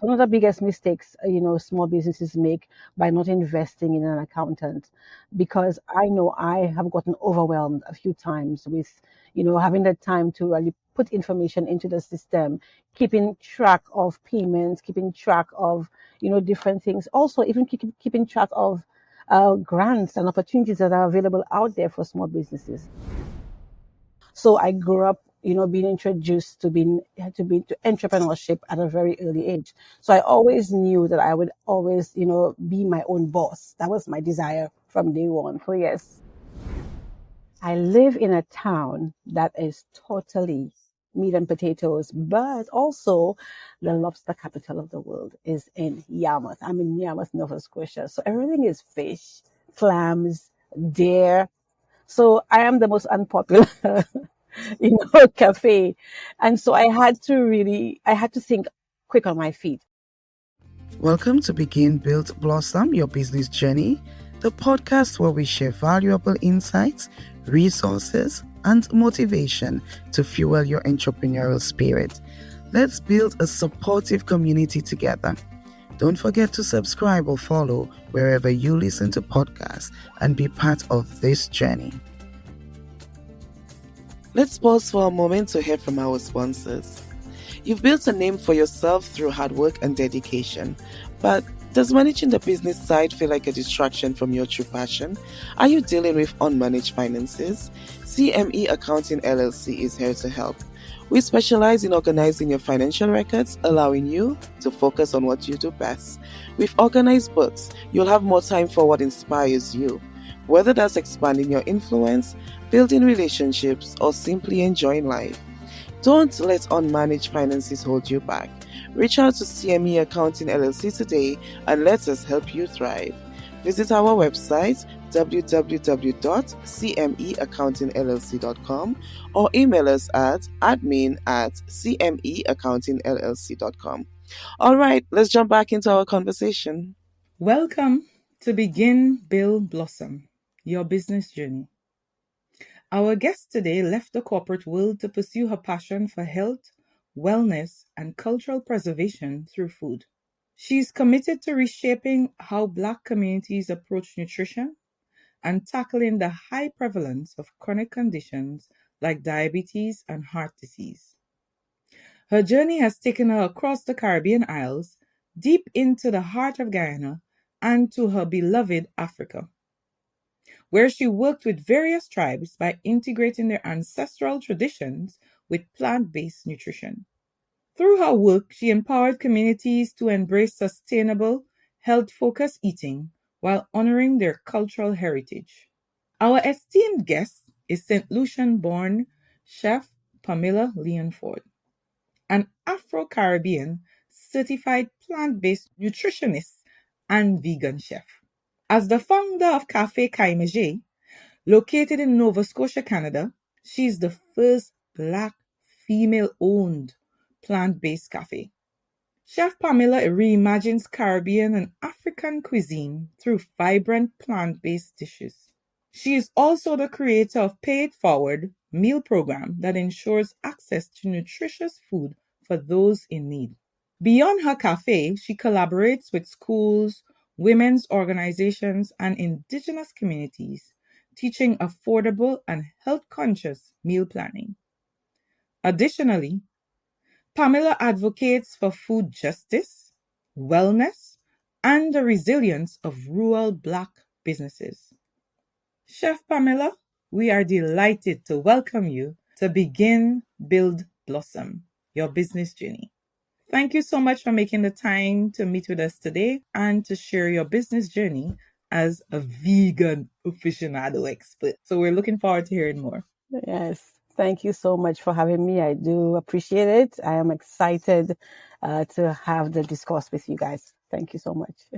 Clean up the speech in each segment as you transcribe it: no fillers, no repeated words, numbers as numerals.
That's one of the biggest mistakes, small businesses make by not investing in an accountant. Because I know I have gotten overwhelmed a few times with, having the time to really put information into the system, keeping track of payments, keeping track of, different things. Also, even keeping track of grants and opportunities that are available out there for small businesses. So I grew up, being introduced to entrepreneurship at a very early age. So I always knew that I would always, be my own boss. That was my desire from day one. So yes, I live in a town that is totally meat and potatoes, but also the lobster capital of the world is in Yarmouth. I'm in Yarmouth, Nova Scotia. So everything is fish, clams, deer. So I am the most unpopular, cafe. And so I had to think quick on my feet. Welcome to Begin, Build, Blossom, your business journey, the podcast where we share valuable insights, resources, and motivation to fuel your entrepreneurial spirit. Let's build a supportive community together. Don't forget to subscribe or follow wherever you listen to podcasts and be part of this journey. Let's pause for a moment to hear from our sponsors. You've built a name for yourself through hard work and dedication, but does managing the business side feel like a distraction from your true passion? Are you dealing with unmanaged finances? CME Accounting LLC is here to help. We specialize in organizing your financial records, allowing you to focus on what you do best. With organized books, you'll have more time for what inspires you. Whether that's expanding your influence, building relationships, or simply enjoying life. Don't let unmanaged finances hold you back. Reach out to CME Accounting LLC today and let us help you thrive. Visit our website www.cmeaccountingllc.com or email us at admin@cmeaccountingllc.com. All right, let's jump back into our conversation. Welcome to Begin, Build, Blossom, your business journey. Our guest today left the corporate world to pursue her passion for health, wellness, and cultural preservation through food. She's committed to reshaping how Black communities approach nutrition and tackling the high prevalence of chronic conditions like diabetes and heart disease. Her journey has taken her across the Caribbean Isles, deep into the heart of Guyana, and to her beloved Africa, where she worked with various tribes by integrating their ancestral traditions with plant-based nutrition. Through her work, she empowered communities to embrace sustainable, health-focused eating while honoring their cultural heritage. Our esteemed guest is Saint Lucian-born chef Pamela Leonforde, an Afro-Caribbean certified plant-based nutritionist and vegan chef. As the founder of Café Caye Mangé, located in Nova Scotia, Canada, she is the first Black female-owned plant-based cafe. Chef Pamela reimagines Caribbean and African cuisine through vibrant plant-based dishes. She is also the creator of Pay It Forward meal program that ensures access to nutritious food for those in need. Beyond her cafe, she collaborates with schools, women's organizations, and indigenous communities, teaching affordable and health-conscious meal planning. Additionally, Pamela advocates for food justice, wellness, and the resilience of rural Black businesses. Chef Pamela, we are delighted to welcome you to Begin, Build, Blossom, your business journey. Thank you so much for making the time to meet with us today and to share your business journey as a vegan aficionado expert. So we're looking forward to hearing more. Yes. Thank you so much for having me. I do appreciate it. I am excited to have the discourse with you guys. Thank you so much.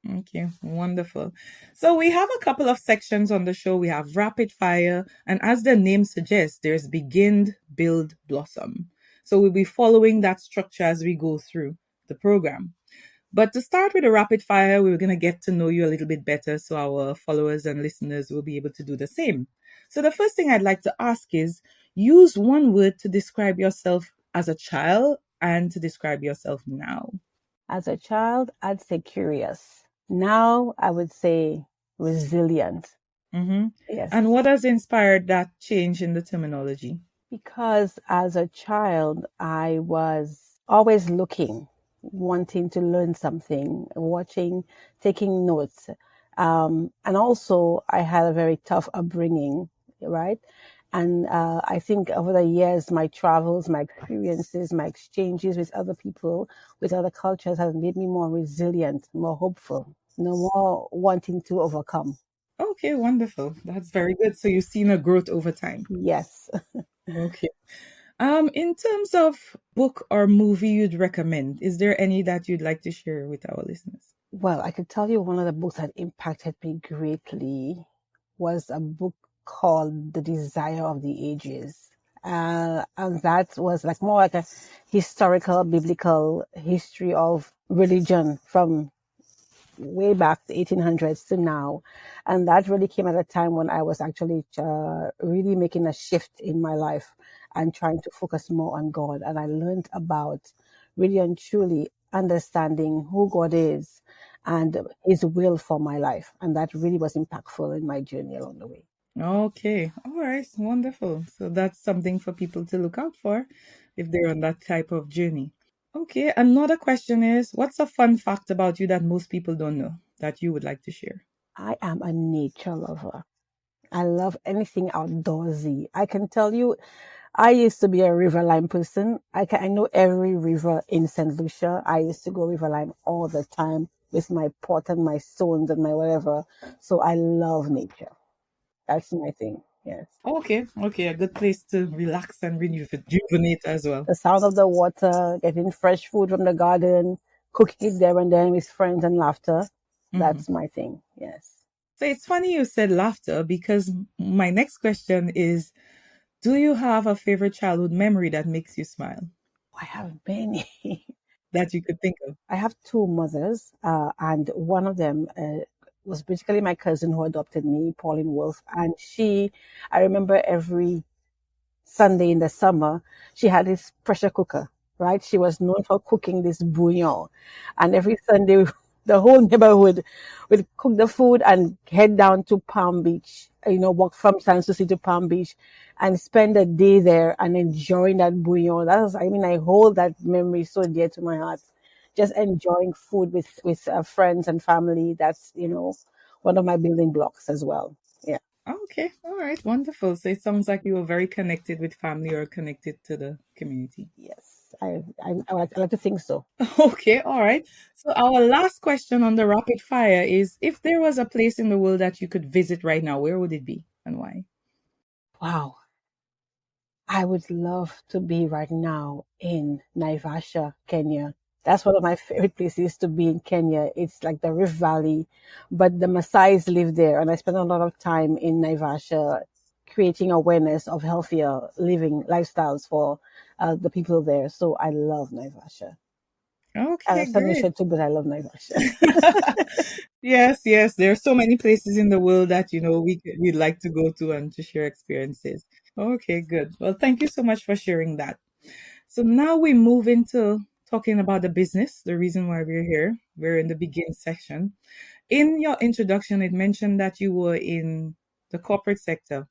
Thank you. Wonderful. So we have a couple of sections on the show. We have rapid fire, and as the name suggests, there's begin, build, blossom. So we'll be following that structure as we go through the program. But to start with a rapid fire, we're going to get to know you a little bit better so our followers and listeners will be able to do the same. So the first thing I'd like to ask is use one word to describe yourself as a child and to describe yourself now. As a child, I'd say curious. Now I would say resilient. Mm-hmm. Yes. And what has inspired that change in the terminology? Because as a child, I was always looking, wanting to learn something, watching, taking notes. And also, I had a very tough upbringing, right? And I think over the years, my travels, my experiences, my exchanges with other people, with other cultures has made me more resilient, more hopeful, more wanting to overcome. Okay, wonderful. That's very good. So you've seen a growth over time. Yes. Okay. In terms of book or movie you'd recommend, is there any that you'd like to share with our listeners? Well, I could tell you one of the books that impacted me greatly was a book called The Desire of the Ages. And that was like more like a historical, biblical history of religion from way back the 1800s to now. And that really came at a time when I was actually really making a shift in my life and trying to focus more on God. And I learned about really and truly understanding who God is and his will for my life. And that really was impactful in my journey along the way. Okay. All right. Wonderful. So that's something for people to look out for if they're on that type of journey. Okay. Another question is, what's a fun fact about you that most people don't know that you would like to share? I am a nature lover. I love anything outdoorsy. I can tell you, I used to be a riverline person. I know every river in Saint Lucia. I used to go riverline all the time with my pot and my stones and my whatever. So I love nature. That's my thing. Yes. Okay. Okay. A good place to relax and rejuvenate as well. The sound of the water, getting fresh food from the garden, cooking it there and then with friends and laughter. Mhm. That's my thing. Yes. So it's funny you said laughter because my next question is, do you have a favorite childhood memory that makes you smile I have many. that you could think of? I have two mothers, and one of them was basically my cousin who adopted me, Pauline Wolf. And I remember every Sunday in the summer, she had this pressure cooker, right? She was known for cooking this bouillon. And every Sunday, the whole neighborhood would cook the food and head down to Palm Beach, walk from San Lucia to Palm Beach and spend a day there and enjoying that bouillon. I hold that memory so dear to my heart. Just enjoying food with friends and family. That's, one of my building blocks as well. Yeah. Okay, all right, wonderful. So it sounds like you were very connected with family or connected to the community. Yes. I like to think so. Okay, all right. So our last question on the rapid fire is if there was a place in the world that you could visit right now, where would it be and why? Wow. I would love to be right now in Naivasha, Kenya. That's one of my favorite places to be in Kenya. It's like the Rift Valley, but the Maasais live there, and I spend a lot of time in Naivasha creating awareness of healthier living lifestyles for the people there. So I love Naivasha. I Okay, love St. great. Lucia too, but I love Naivasha. Yes, yes. There are so many places in the world that we'd like to go to and to share experiences. Okay, good. Well, thank you so much for sharing that. So now we move into talking about the business, the reason why we're here. We're in the begin section. In your introduction, it mentioned that you were in the corporate sector.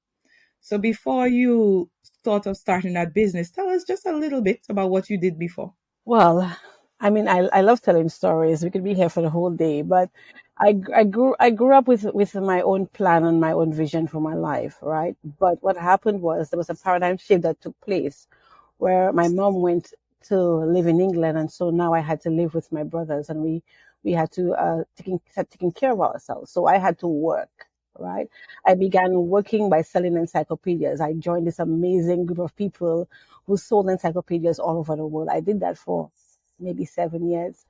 So before you thought of starting that business, tell us just a little bit about what you did before. Well, I love telling stories. We could be here for the whole day, but I grew up with my own plan and my own vision for my life, right? But what happened was there was a paradigm shift that took place where my mom went to live in England, and so now I had to live with my brothers, and we had to start taking care of ourselves. So I had to work, right? I began working by selling encyclopedias. I joined this amazing group of people who sold encyclopedias all over the world. I did that for maybe 7 years.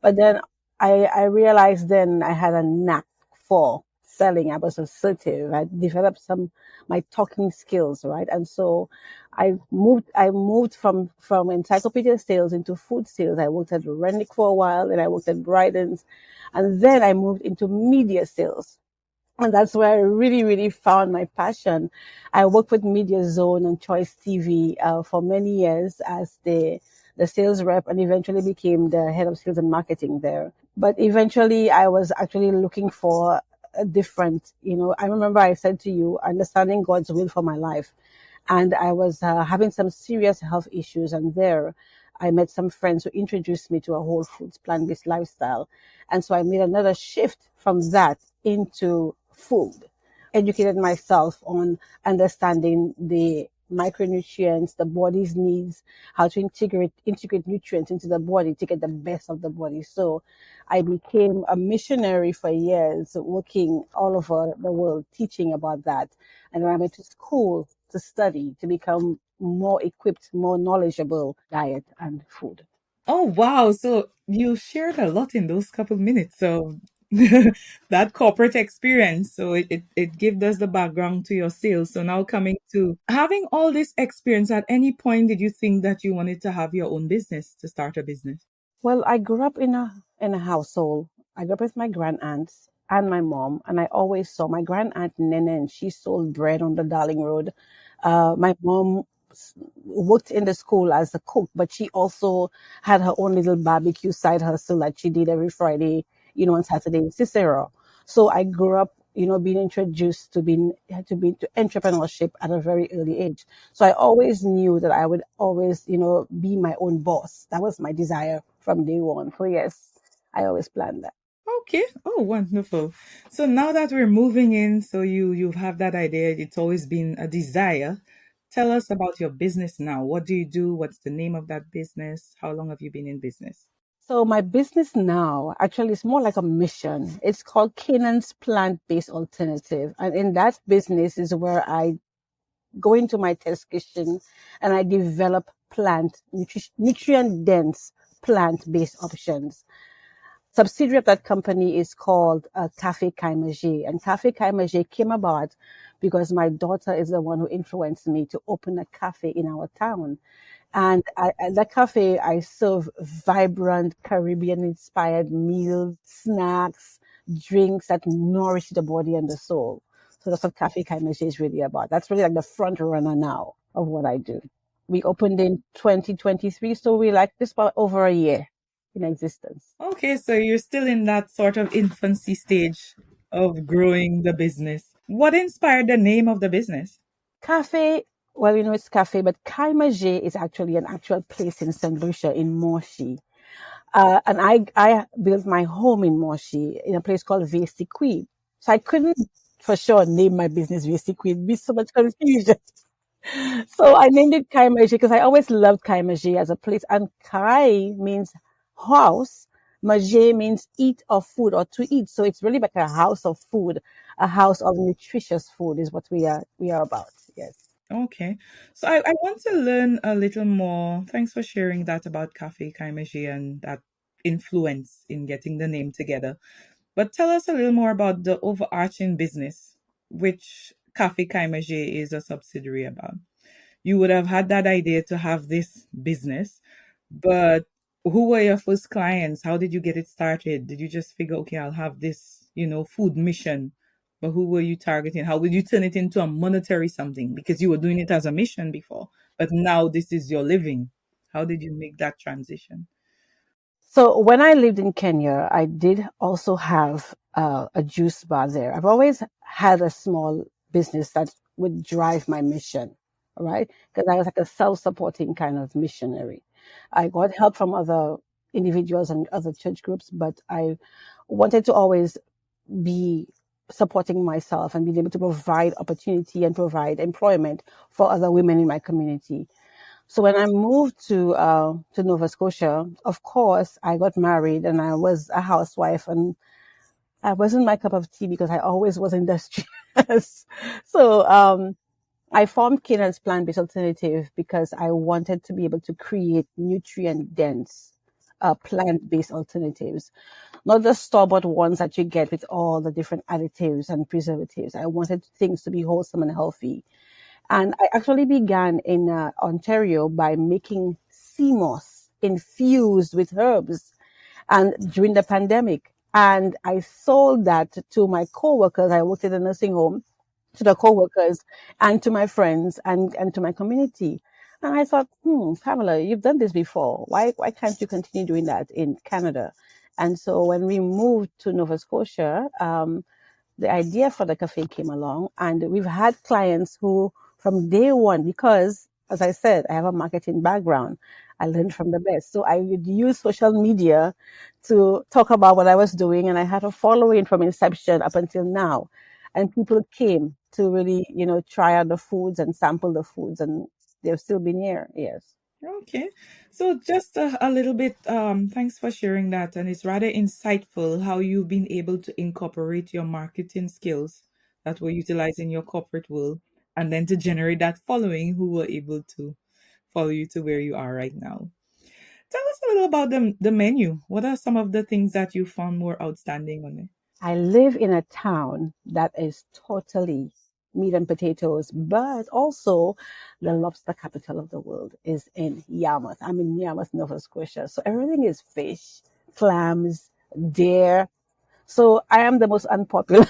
But then I realized then I had a knack for selling. I was assertive. I developed my talking skills, right? And so I moved from encyclopedia sales into food sales. I worked at Rennick for a while, and I worked at Bryden's, and then I moved into media sales. And that's where I really, really found my passion. I worked with Media Zone and Choice TV for many years as the the sales rep, and eventually became the head of sales and marketing there. But eventually, I was actually looking for a different, I remember I said to you, understanding God's will for my life. And I was having some serious health issues. And there I met some friends who introduced me to a whole foods plant-based lifestyle. And so I made another shift from that into food, educated myself on understanding the micronutrients, the body's needs, how to integrate nutrients into the body to get the best of the body. So I became a missionary for years, working all over the world, teaching about that. And then I went to school to study, to become more equipped, more knowledgeable diet and food. Oh, wow. So you shared a lot in those couple minutes. So that corporate experience. So it gave us the background to your sales. So now coming to having all this experience, at any point did you think that you wanted to have your own business, to start a business? Well, I grew up in a household. I grew up with my grandaunt and my mom, and I always saw my grandaunt Nene, and she sold bread on the Darling Road. My mom worked in the school as a cook, but she also had her own little barbecue side hustle that she did every Friday, on Saturday in Cicero. So I grew up, being introduced to entrepreneurship at a very early age. So I always knew that I would always, be my own boss. That was my desire from day one. So yes, I always planned that. Okay. Oh, wonderful. So now that we're moving in, so you have that idea, it's always been a desire. Tell us about your business now. What do you do? What's the name of that business? How long have you been in business? So my business now actually is more like a mission. It's called Canaan's Plant-Based Alternative. And in that business is where I go into my test kitchen and I develop nutrient-dense plant-based options. Subsidiary of that company is called Café Caye Mangé. And Café Caye Mangé came about because my daughter is the one who influenced me to open a cafe in our town. And at that cafe, I serve vibrant Caribbean-inspired meals, snacks, drinks that nourish the body and the soul. So that's what Café Caye Mangé is really about. That's really like the front runner now of what I do. We opened in 2023, so we're like just about over a year in existence. Okay, so you're still in that sort of infancy stage of growing the business. What inspired the name of the business? Cafe, well, it's cafe, but Caye Mangé is actually an actual place in Saint Lucia in Moshi. And I built my home in Moshi in a place called Vestiqui. So I couldn't for sure name my business Vestiqui. It'd be so much confusion. So I named it Caye Mangé because I always loved Caye Mangé as a place. And Caye means house. Mangé means eat or food or to eat. So it's really like a house of food, a house of nutritious food is what we are about. Yes. Okay. So I want to learn a little more. Thanks for sharing that about Cafe Caye Mangé and that influence in getting the name together. But tell us a little more about the overarching business, which Café Caye Mangé is a subsidiary about. You would have had that idea to have this business, but who were your first clients? How did you get it started? Did you just figure, okay, I'll have this, food mission? But who were you targeting? How would you turn it into a monetary something? Because you were doing it as a mission before, but now this is your living. How did you make that transition? So when I lived in Kenya, I did also have a juice bar there. I've always had a small business that would drive my mission, all right? Because I was like a self-supporting kind of missionary. I got help from other individuals and other church groups, but I wanted to always be supporting myself and being able to provide opportunity and provide employment for other women in my community. So when I moved to Nova Scotia, of course, I got married and I was a housewife, and I wasn't my cup of tea because I always was industrious. So I formed Canaan's Plant-Based Alternative because I wanted to be able to create nutrient-dense plant-based alternatives, not the store-bought ones that you get with all the different additives and preservatives. I wanted things to be wholesome and healthy. And I actually began in Ontario by making sea moss infused with herbs and during the pandemic. And I sold that to my coworkers. I worked at a nursing home, to the coworkers and to my friends and to my community. And I thought, Pamela, you've done this before. Why can't you continue doing that in Canada? And so when we moved to Nova Scotia, the idea for the cafe came along, and we've had clients who, from day one, because as I said, I have a marketing background, I learned from the best. So I would use social media to talk about what I was doing, and I had a following from inception up until now. And people came to really, try out the foods and sample the foods, and they've still been here. Yes. Okay. So just a little bit, thanks for sharing that. And it's rather insightful how you've been able to incorporate your marketing skills that were utilized in your corporate world and then to generate that following who were able to follow you to where you are right now. Tell us a little about the menu. What are some of the things that you found more outstanding on it? I live in a town that is totally meat and potatoes, but also the lobster capital of the world is in Yarmouth. I'm in Yarmouth, Nova Scotia. So everything is fish, clams, deer. So I am the most unpopular,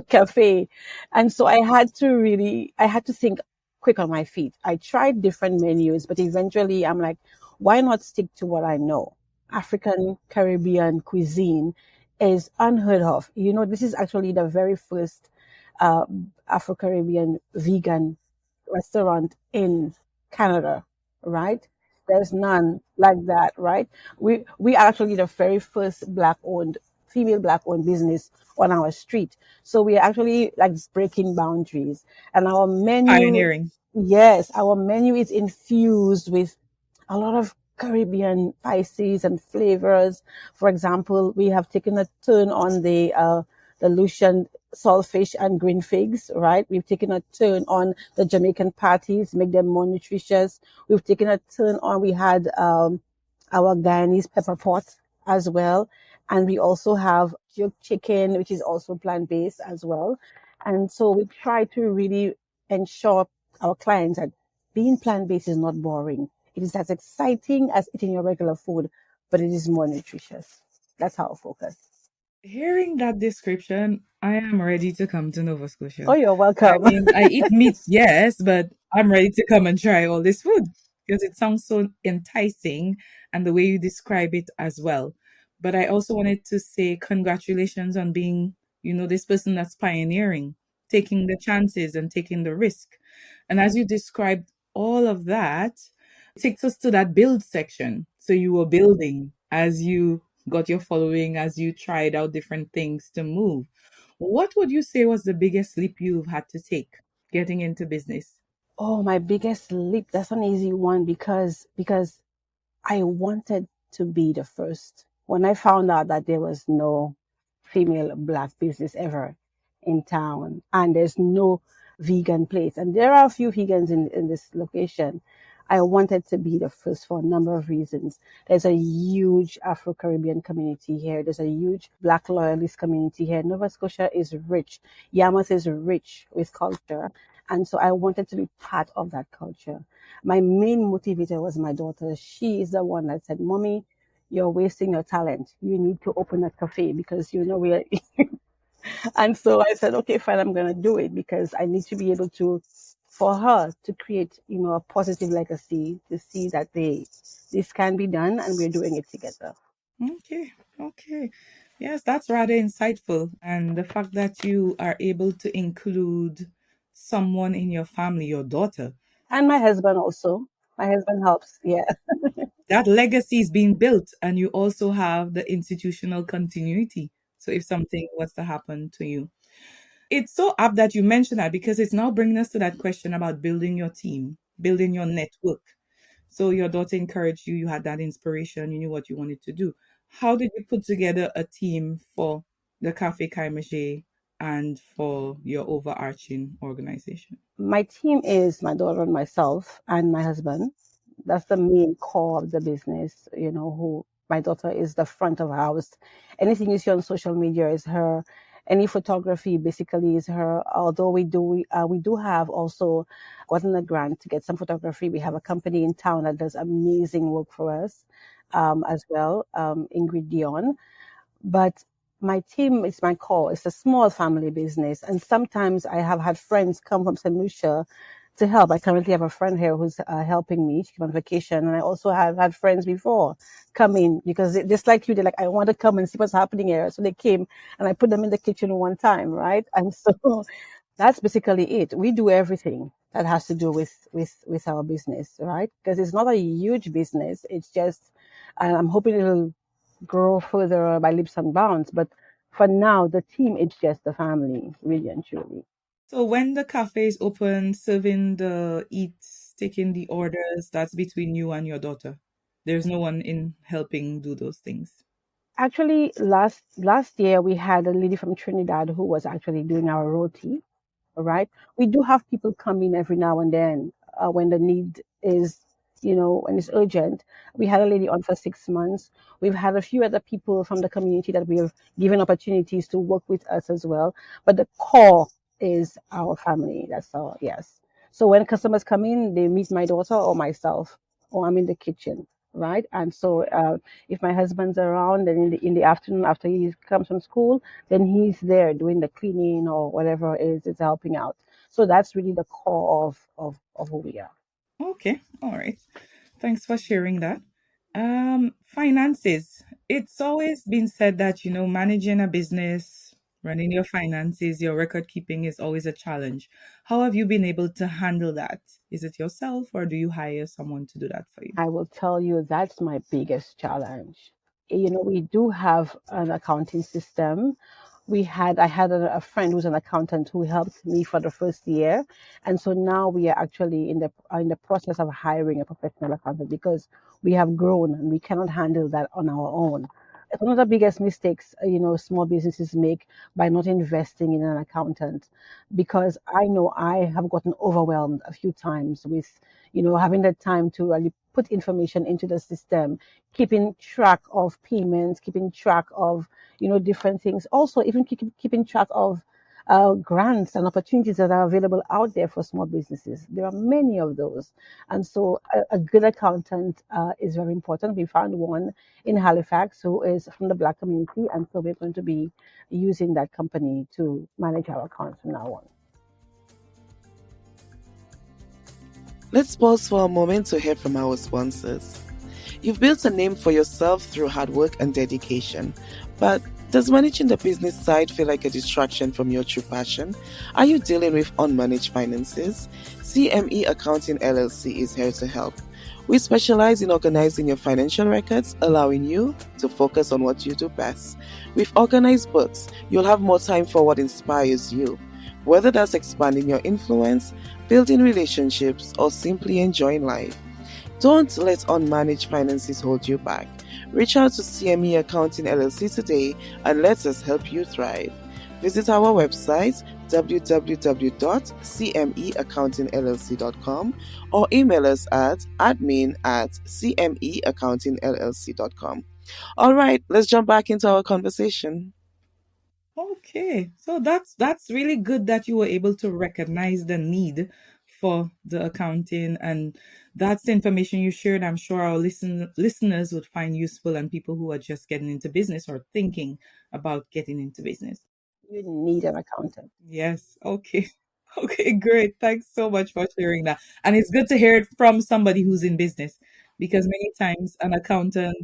cafe. And so I had to think quick on my feet. I tried different menus, but eventually I'm like, why not stick to what I know? African Caribbean cuisine is unheard of. This is actually the very first uh, Afro Caribbean vegan restaurant in Canada, right? There's none like that, right? We are actually the very first female black owned business on our street. So we are actually like breaking boundaries. And our menu, Pioneering. yes, our menu is infused with a lot of Caribbean spices and flavors. For example, we have taken a turn on the Lucian saltfish and green figs, right? We've taken a turn on the Jamaican patties, make them more nutritious. We've taken a turn on, we had our Guyanese pepper pot as well. And we also have jerk chicken, which is also plant-based as well. And so we try to really ensure our clients that being plant-based is not boring. It is as exciting as eating your regular food, but it is more nutritious. That's our focus. Hearing that description, I am ready to come to Nova Oh, Scotia. you're I welcome. mean, I eat meat, yes, but I'm ready to come and try all this food because it sounds so enticing and the way you describe it as well. But I also wanted to say congratulations on being, this person that's pioneering, taking the chances and taking the risk. And as you described all of that, takes us to that build section. So you were building as you got your following, as you tried out different things to move. What would you say was the biggest leap you've had to take getting into business? Oh, my biggest leap. That's an easy one because I wanted to be the first. When I found out that there was no female black business ever in town and there's no vegan place, and there are a few vegans in this location, I wanted to be the first for a number of reasons. There's a huge Afro Caribbean community here, there's a huge Black loyalist community here. Nova Scotia is rich, Yarmouth is rich with culture. And so I wanted to be part of that culture. My main motivator was my daughter. She is the one that said, Mommy, you're wasting your talent. You need to open a cafe because we're and so I said, okay, fine, I'm gonna do it because I need to be able to for her to create, a positive legacy to see that this can be done and we're doing it together. Okay, okay. Yes, that's rather insightful. And the fact that you are able to include someone in your family, your daughter, And my husband also. My husband helps, yeah. that legacy is being built, and you also have the institutional continuity. So if something was to happen to you, it's so apt that you mentioned that because it's now bringing us to that question about building your team, building your network. So your daughter encouraged you, you had that inspiration, you knew what you wanted to do. How did you put together a team for the Café Caye Mangé and for your overarching organization? My team is my daughter and myself and my husband. That's the main core of the business, who my daughter is the front of house. Anything you see on social media is her. Any photography basically is her. Although we do have also gotten a grant to get some photography. We have a company in town that does amazing work for us as well, Ingrid Dion. But my team is my core. It's a small family business. And sometimes I have had friends come from St. Lucia to help. I currently have a friend here who's helping me. She came on vacation, and I also have had friends before come in because just like you, they're like, I want to come and see what's happening here. So they came, and I put them in the kitchen one time, right? And so that's basically it. We do everything that has to do with our business, right? Because it's not a huge business. It's just, and I'm hoping it'll grow further by leaps and bounds. But for now, the team is just the family, really and truly. So when the cafe is open, serving the eats, taking the orders, that's between you and your daughter. There's no one in helping do those things. Actually, last year we had a lady from Trinidad who was actually doing our roti. All right. We do have people come in every now and then when the need is, when it's urgent. We had a lady on for 6 months. We've had a few other people from the community that we have given opportunities to work with us as well. But the core is our family. That's all. Yes. So when customers come in, they meet my daughter or myself, or I'm in the kitchen. Right. And so if my husband's around, then in the afternoon after he comes from school, then he's there doing the cleaning or whatever it is it's helping out. So that's really the core of who we are. Okay, all right. Thanks for sharing that. Finances. It's always been said that, managing a business, running your finances, your record keeping is always a challenge. How have you been able to handle that? Is it yourself or do you hire someone to do that for you? I will tell you that's my biggest challenge. We do have an accounting system. I had a friend who's an accountant who helped me for the first year, and so now we are actually in the process of hiring a professional accountant because we have grown and we cannot handle that on our own. It's one of the biggest mistakes small businesses make by not investing in an accountant, because I know I have gotten overwhelmed a few times with having the time to really put information into the system, keeping track of payments, keeping track of different things. Also, even keeping track of grants and opportunities that are available out there for small businesses. There are many of those. And so a good accountant is very important. We found one in Halifax who is from the Black community. And so we're going to be using that company to manage our accounts from now on. Let's pause for a moment to hear from our sponsors. You've built a name for yourself through hard work and dedication, but does managing the business side feel like a distraction from your true passion? Are you dealing with unmanaged finances? CME Accounting LLC is here to help. We specialize in organizing your financial records, allowing you to focus on what you do best. With organized books, you'll have more time for what inspires you. Whether that's expanding your influence, building relationships, or simply enjoying life. Don't let unmanaged finances hold you back. Reach out to CME Accounting LLC today and let us help you thrive. Visit our website www.cmeaccountingllc.com or email us at admin@cmeaccountingllc.com. All right, let's jump back into our conversation. Okay, so that's really good that you were able to recognize the need for the accounting, and that's the information you shared. I'm sure our listeners would find useful, and people who are just getting into business or thinking about getting into business. You need an accountant. Yes. Okay. Okay, great. Thanks so much for sharing that. And it's good to hear it from somebody who's in business, because many times an accountant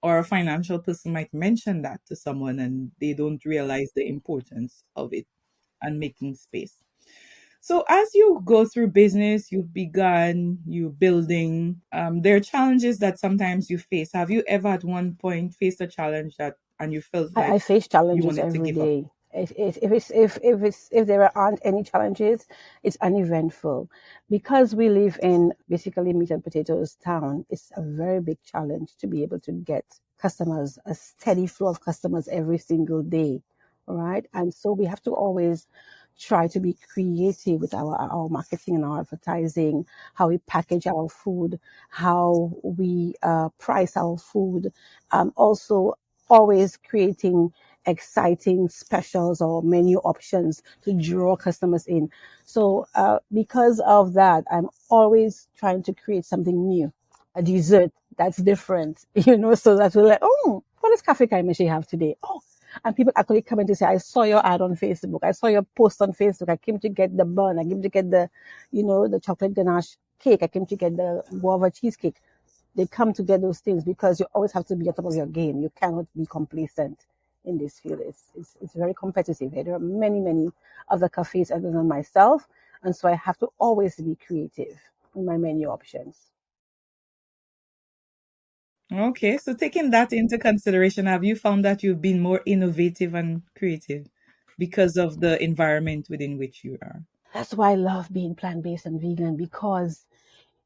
or a financial person might mention that to someone and they don't realize the importance of it and making space. So as you go through business, you've begun, you building, there are challenges that sometimes you face. Have you ever at one point faced a challenge that and you felt I like face you challenges wanted to every give up? day. If there aren't any challenges, it's uneventful. Because we live in basically meat and potatoes town, it's a very big challenge to be able to get customers, a steady flow of customers every single day. All right. And so we have to always try to be creative with our marketing and our advertising, how we package our food, how we price our food. Also, always creating exciting specials or menu options to draw customers in. So because of that, I'm always trying to create something new, a dessert that's different, so that we're like, oh, what does Café Caye Mangé have today? Oh, And people actually come in to say, I saw your ad on Facebook. I saw your post on Facebook. I came to get the bun. I came to get the, the chocolate ganache cake. I came to get the guava cheesecake. They come to get those things because you always have to be at the top of your game. You cannot be complacent in this field. It's very competitive. There are many, many other cafes other than myself. And so I have to always be creative in my menu options. Okay, so taking that into consideration, have you found that you've been more innovative and creative because of the environment within which you are? That's why I love being plant-based and vegan, because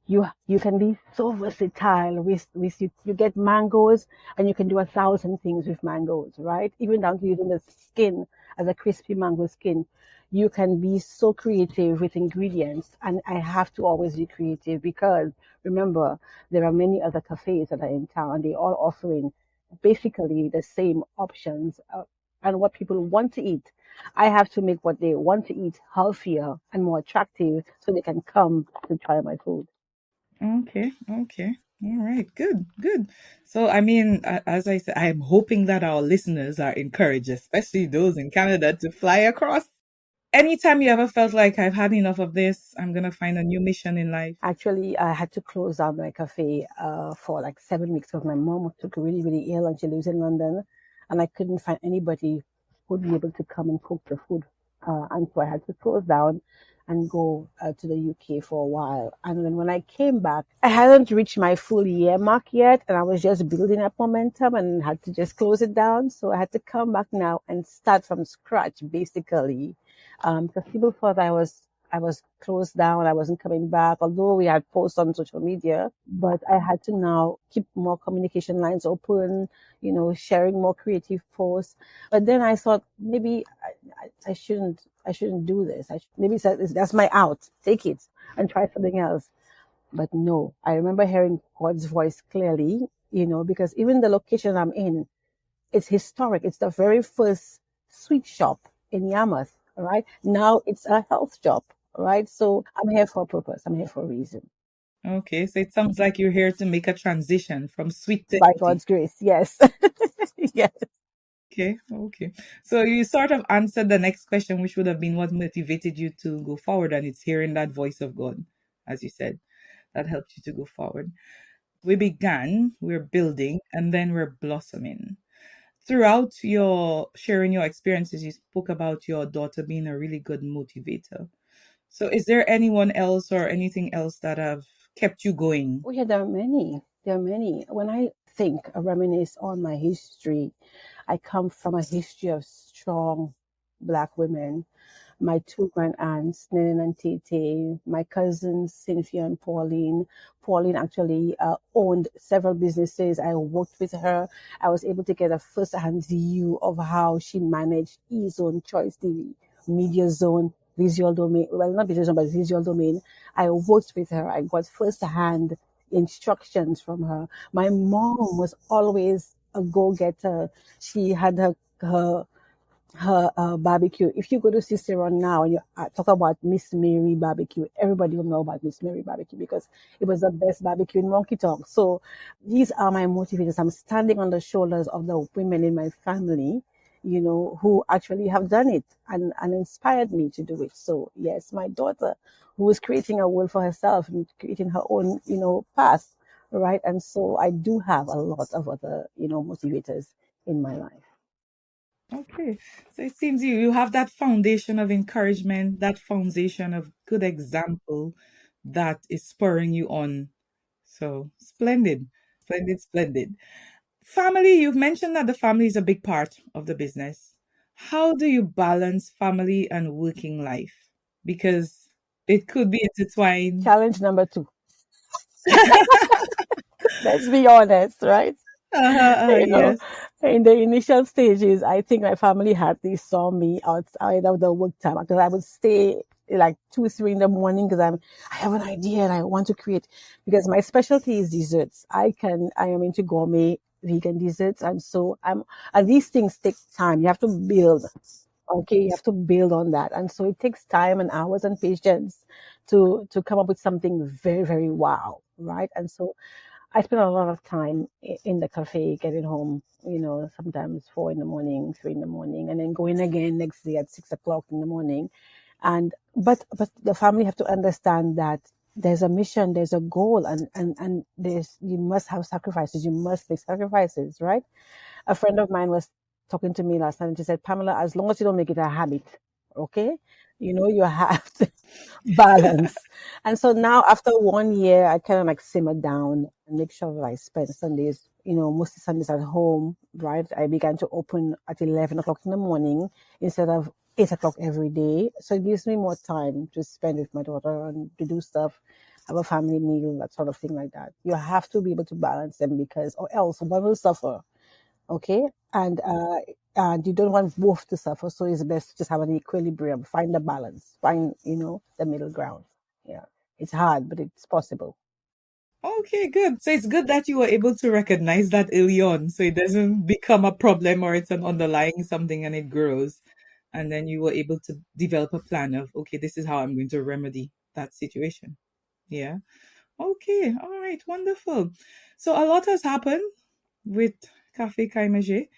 you can be so versatile with you get mangoes and you can do 1,000 things with mangoes, right? Even down to using the skin as a crispy mango skin. You can be so creative with ingredients, and I have to always be creative because remember, there are many other cafes that are in town. They all offering basically the same options and what people want to eat. I have to make what they want to eat healthier and more attractive so they can come to try my food. Okay, okay. All right, good, good. So, I mean, as I said, I'm hoping that our listeners are encouraged, especially those in Canada, to fly across. Anytime you ever felt like I've had enough of this, I'm gonna find a new mission in life. Actually, I had to close down my cafe for like 7 weeks because my mom took really, really ill and she lives in London, and I couldn't find anybody who'd be able to come and cook the food. And so I had to close down and go to the UK for a while. And then when I came back, I hadn't reached my full year mark yet, and I was just building up momentum and had to just close it down. So I had to come back now and start from scratch, basically, because people thought I was closed down. I wasn't coming back, although we had posts on social media. But I had to now keep more communication lines open, sharing more creative posts. But then I thought maybe I shouldn't do this. Maybe that's my out. Take it and try something else. But no, I remember hearing God's voice clearly, because even the location I'm in, it's historic. It's the very first sweet shop in Yarmouth, all right? Now it's a health shop, all right? So I'm here for a purpose. I'm here for a reason. Okay, so it sounds like you're here to make a transition from sweet to By healthy. God's grace, yes. Yes. Okay, okay. So you sort of answered the next question, which would have been what motivated you to go forward, and it's hearing that voice of God, as you said, that helped you to go forward. We began, we're building, and then we're blossoming. Throughout your sharing your experiences, you spoke about your daughter being a really good motivator. So is there anyone else or anything else that have kept you going? Oh, yeah, there are many. There are many. When I think, I reminisce on my history, I come from a history of strong Black women. My two grand aunts, Nene and Tete, my cousins, Cynthia and Pauline. Pauline actually owned several businesses. I worked with her. I was able to get a first-hand view of how she managed E-Zone, Choice TV, Media Zone, Visual Domain. Well, not Visual Zone, but Visual Domain. I worked with her. I got first-hand instructions from her. My mom was always a go-getter. She had her barbecue. If you go to Cicerone now and you talk about Miss Mary barbecue, everybody will know about Miss Mary barbecue because it was the best barbecue in Monkey Tonk. So these are my motivators. I'm standing on the shoulders of the women in my family, who actually have done it and inspired me to do it. So yes, my daughter, who is creating a world for herself and creating her own, path, right? And so I do have a lot of other, motivators in my life. Okay. So it seems you have that foundation of encouragement, that foundation of good example that is spurring you on. So splendid, splendid, splendid. Family, you've mentioned that the family is a big part of the business. How do you balance family and working life? Because it could be intertwined. Challenge number 2. Let's be honest, right? You know, Yes. in the initial stages, I think my family hardly saw me outside of the work time because I would stay like 2, 3 in the morning because I have an idea and I want to create, because my specialty is desserts. I am into gourmet vegan desserts, and so and these things take time. You have to build. Okay, you have to build on that, and so it takes time and hours and patience to come up with something very, very wow, right? And so I spend a lot of time in the cafe, getting home, sometimes 4 in the morning, 3 in the morning, and then going again next day at 6 o'clock in the morning. And but the family have to understand that there's a mission, there's a goal, and there's you must have sacrifices, you must make sacrifices, right? A friend of mine was talking to me last night, and she said, Pamela, as long as you don't make it a habit, okay, you have to balance. And so now, after 1 year, I kind of like simmer down and make sure that I spend Sundays, mostly Sundays at home, right? I began to open at 11 o'clock in the morning instead of 8 o'clock every day. So it gives me more time to spend with my daughter and to do stuff, have a family meal, that sort of thing like that. You have to be able to balance them, because, or else one will suffer, okay? And you don't want both to suffer, so it's best to just have an equilibrium, find the balance, find the middle ground. Yeah, it's hard, but it's possible. Okay, good. So it's good that you were able to recognize that early on so it doesn't become a problem or it's an underlying something and it grows. And then you were able to develop a plan of, okay, this is how I'm going to remedy that situation. Yeah. Okay. All right. Wonderful. So a lot has happened with Café Caye Mangé.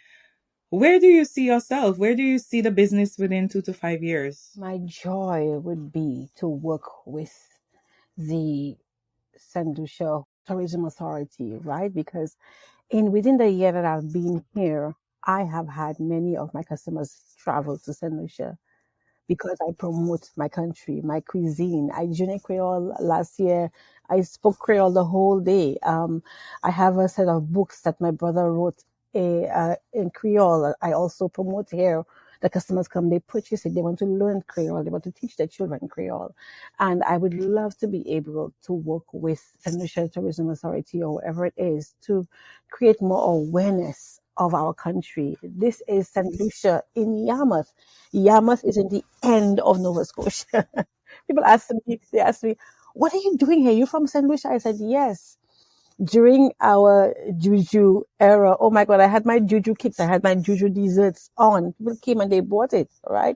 Where do you see yourself? Where do you see the business within 2 to 5 years? My joy would be to work with the Saint Lucia Tourism Authority, right? Because within the year that I've been here, I have had many of my customers travel to Saint Lucia, because I promote my country, my cuisine. I journey Creole last year. I spoke Creole the whole day. I have a set of books that my brother wrote in Creole. I also promote here. The customers come, they purchase it. They want to learn Creole. They want to teach their children Creole. And I would love to be able to work with Saint Lucia Tourism Authority or wherever it is to create more awareness of our country. This is Saint Lucia in Yarmouth. Yarmouth is in the end of Nova Scotia. People ask me, what are you doing here? You from Saint Lucia? I said, yes. During our juju era, oh my God, I had my juju kits, I had my juju desserts on. People came and they bought it, right?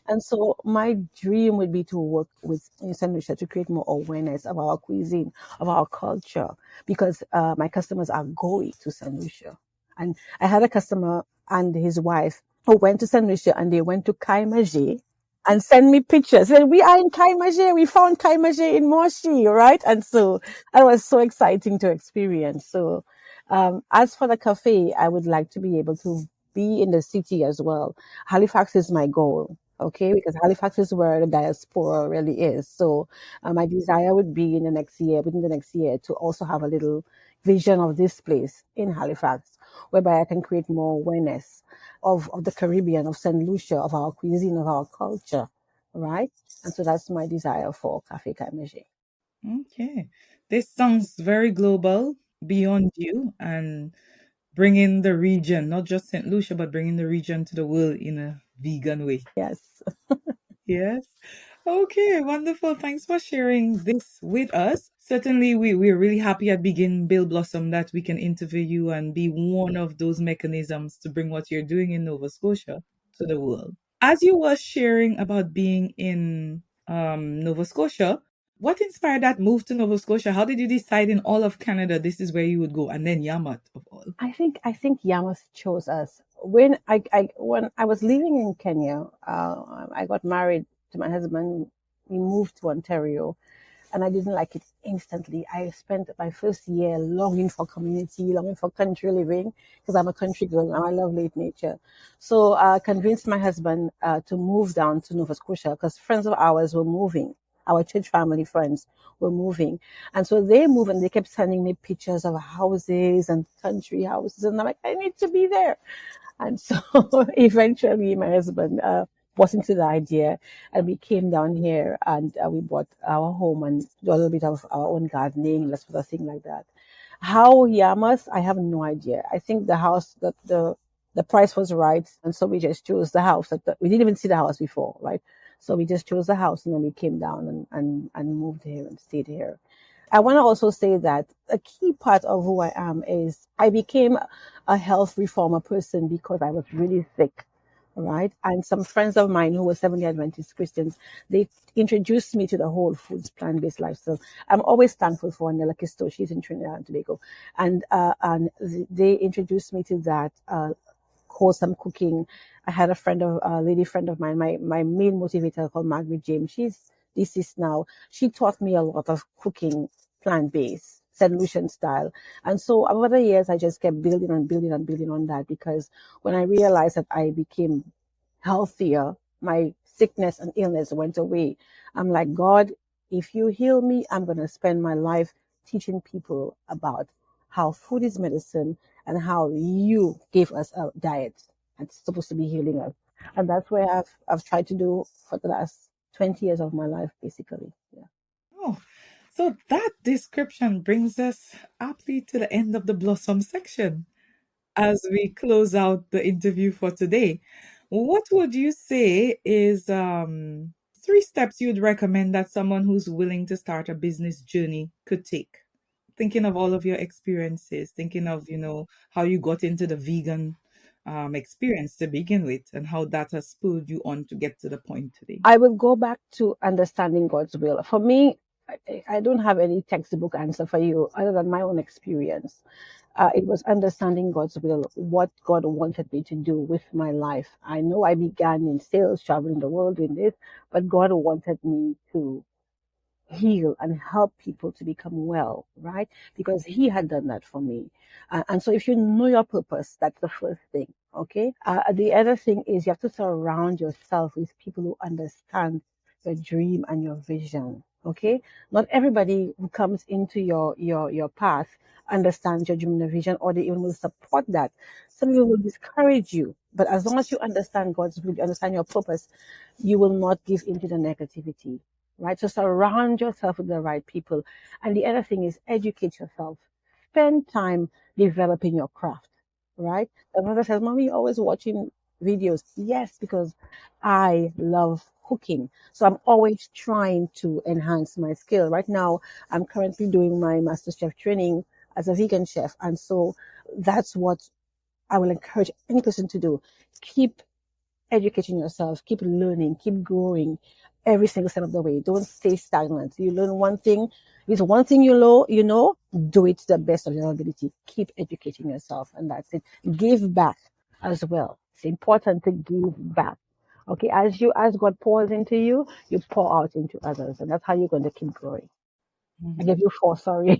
And so my dream would be to work with Saint Lucia to create more awareness of our cuisine, of our culture, because my customers are going to Saint Lucia. And I had a customer and his wife who went to Saint Lucia, and they went to Caye Mangé and send me pictures. And we are in Caye Mangé. We found Caye Mangé in Moshi, right? And so that was so exciting to experience. So, as for the cafe, I would like to be able to be in the city as well. Halifax is my goal. Okay, because Halifax is where the diaspora really is. So, my desire would be within the next year, to also have a little vision of this place in Halifax, whereby I can create more awareness of the Caribbean, of St. Lucia, of our cuisine, of our culture, right? And so that's my desire for Café Caye Mangé. Okay. This sounds very global, beyond you, and bringing the region, not just St. Lucia, but bringing the region to the world in a vegan way. Yes. Yes. Okay, wonderful. Thanks for sharing this with us. Certainly, we're really happy at Begin Bill Blossom that we can interview you and be one of those mechanisms to bring what you're doing in Nova Scotia to the world. As you were sharing about being in Nova Scotia, what inspired that move to Nova Scotia? How did you decide in all of Canada this is where you would go, and then Yarmouth of all? I think Yarmouth chose us. When I was living in Kenya, I got married to my husband. We moved to Ontario, and I didn't like it instantly. I spent my first year longing for community, longing for country living, because I'm a country girl and I love late nature. So I convinced my husband to move down to Nova Scotia, because friends of ours were moving. Our church family friends were moving. And so they moved, and they kept sending me pictures of houses and country houses. And I'm like, I need to be there. And so eventually my husband bought into the idea, and we came down here, and we bought our home and do a little bit of our own gardening, let's put a thing like that. How Yarmouth, I have no idea. I think the house, the price was right, and so we just chose the house. We didn't even see the house before, right? So we just chose the house, and then we came down and moved here and stayed here. I want to also say that a key part of who I am is I became a health reformer person because I was really sick. right? And some friends of mine who were Seventh-day Adventist Christians, they introduced me to the whole foods plant-based lifestyle. I'm always thankful for Nella Kisto. She's in Trinidad and Tobago, and they introduced me to that wholesome cooking. I had a lady friend of mine, my main motivator called Margaret James. She's deceased now. She taught me a lot of cooking plant-based, Saint Lucian style. And so over the years, I just kept building and building and building on that, because when I realized that I became healthier, my sickness and illness went away. I'm like, God, if you heal me, I'm going to spend my life teaching people about how food is medicine and how you gave us a diet that's supposed to be healing us. And that's where I've tried to do for the last 20 years of my life, basically. Yeah. Oh, so that description brings us aptly to the end of the blossom section. As we close out the interview for today, what would you say is 3 steps you'd recommend that someone who's willing to start a business journey could take? Thinking of all of your experiences, thinking of, how you got into the vegan experience to begin with and how that has spurred you on to get to the point today. I will go back to understanding God's will. For me, I don't have any textbook answer for you other than my own experience. It was understanding God's will, what God wanted me to do with my life. I know I began in sales, traveling the world doing this, but God wanted me to heal and help people to become well, right? Because He had done that for me. And so if you know your purpose, that's the first thing, okay? The other thing is you have to surround yourself with people who understand your dream and your vision, okay? Not everybody who comes into your path understands your dream and your vision, or they even will support that. Some people will discourage you, but as long as you understand God's will, you understand your purpose, you will not give into the negativity, right? So surround yourself with the right people. And the other thing is educate yourself. Spend time developing your craft, right? The mother says, Mommy, you're always watching videos. Yes, because I love cooking. So I'm always trying to enhance my skill. Right now, I'm currently doing my master chef training as a vegan chef. And so that's what I will encourage any person to do. Keep educating yourself, keep learning, keep growing every single step of the way. Don't stay stagnant. You learn one thing, if it's one thing you know, do it to the best of your ability. Keep educating yourself, and that's it. Give back as well. It's important to give back. Okay, as God pours into you, you pour out into others, and that's how you're going to keep growing. I gave you 4, sorry.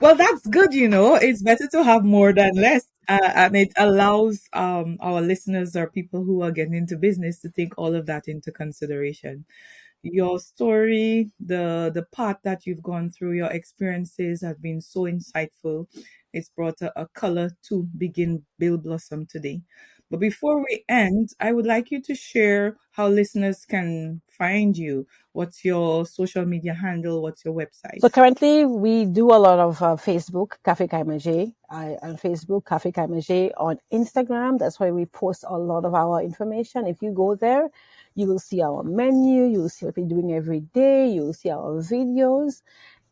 Well, that's good, It's better to have more than less. And it allows our listeners or people who are getting into business to take all of that into consideration. Your story, the path that you've gone through, your experiences have been so insightful. It's brought a color to begin Bill Blossom today. But before we end, I would like you to share how listeners can find you. What's your social media handle? What's your website? So currently we do a lot of Facebook, Café Caye Mangé, on Facebook, Café Caye Mangé, on Instagram. That's where we post a lot of our information. If you go there, you will see our menu, you will see what we're doing every day, you will see our videos.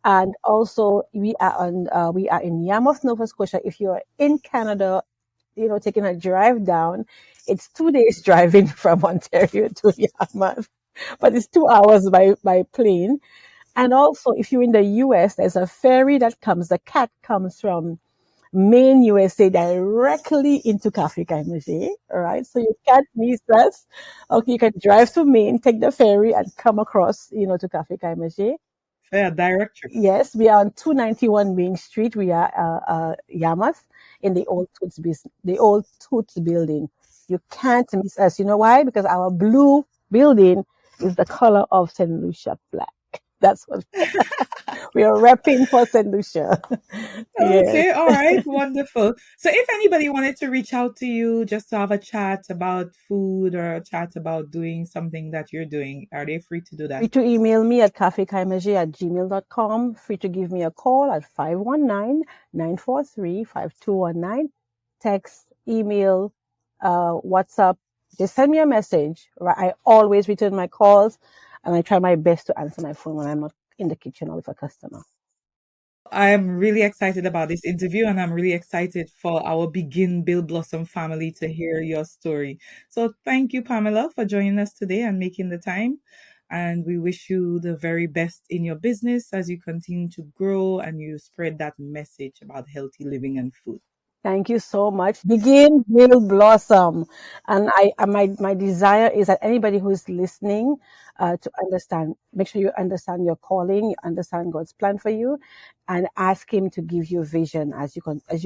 And also we are in Yarmouth, Nova Scotia. If you're in Canada, taking a drive down, it's 2 days driving from Ontario to Yarmouth, but it's 2 hours by plane. And also, if you're in the US, there's a ferry that comes, the CAT comes from Maine, USA, directly into Café Caye Mangé, all right? So you can't miss us. Okay, you can drive to Maine, take the ferry, and come across, to Café Caye Mangé. Yeah, direct trip. Yes, we are on 291 Main Street. We are Yarmouth in the old Toots building. You can't miss us. You know why? Because our blue building is the color of Saint Lucia black. That's what we are repping for Saint Lucia. Yes. Okay, all right, wonderful. So if anybody wanted to reach out to you just to have a chat about food or a chat about doing something that you're doing, are they free to do that? Free to email me at cafecayemangé@gmail.com. Free to give me a call at 519-943-5219. Text, email, WhatsApp. Just send me a message. Right? I always return my calls, and I try my best to answer my phone when I'm not in the kitchen or with a customer. I am really excited about this interview, and I'm really excited for our Begin Build Blossom family to hear your story. So thank you, Pamela, for joining us today and making the time. And we wish you the very best in your business as you continue to grow and you spread that message about healthy living and food. Thank you so much. Begin, will blossom. And my desire is that anybody who's listening, to understand, make sure you understand your calling, you understand God's plan for you, and ask Him to give you vision as you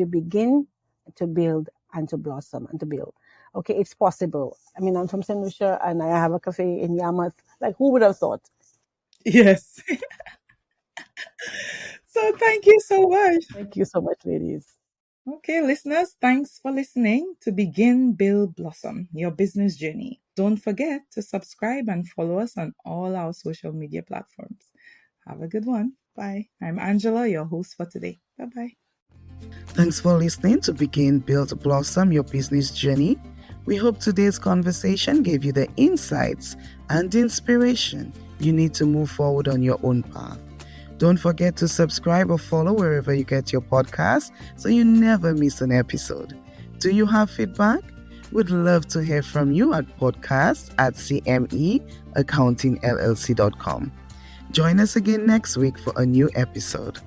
begin to build and to blossom and to build. Okay, it's possible. I mean, I'm from Saint Lucia and I have a cafe in Yarmouth. Like, who would have thought? Yes. So thank you so much. Thank you so much, ladies. Okay, listeners, thanks for listening to Begin Build Blossom, your business journey. Don't forget to subscribe and follow us on all our social media platforms. Have a good one. Bye. I'm Angela, your host for today. Bye bye. Thanks for listening to Begin, Build, Blossom, your business journey. We hope today's conversation gave you the insights and inspiration you need to move forward on your own path. Don't forget to subscribe or follow wherever you get your podcast so you never miss an episode. Do you have feedback? We'd love to hear from you at podcast@cmeaccountingllc.com. Join us again next week for a new episode.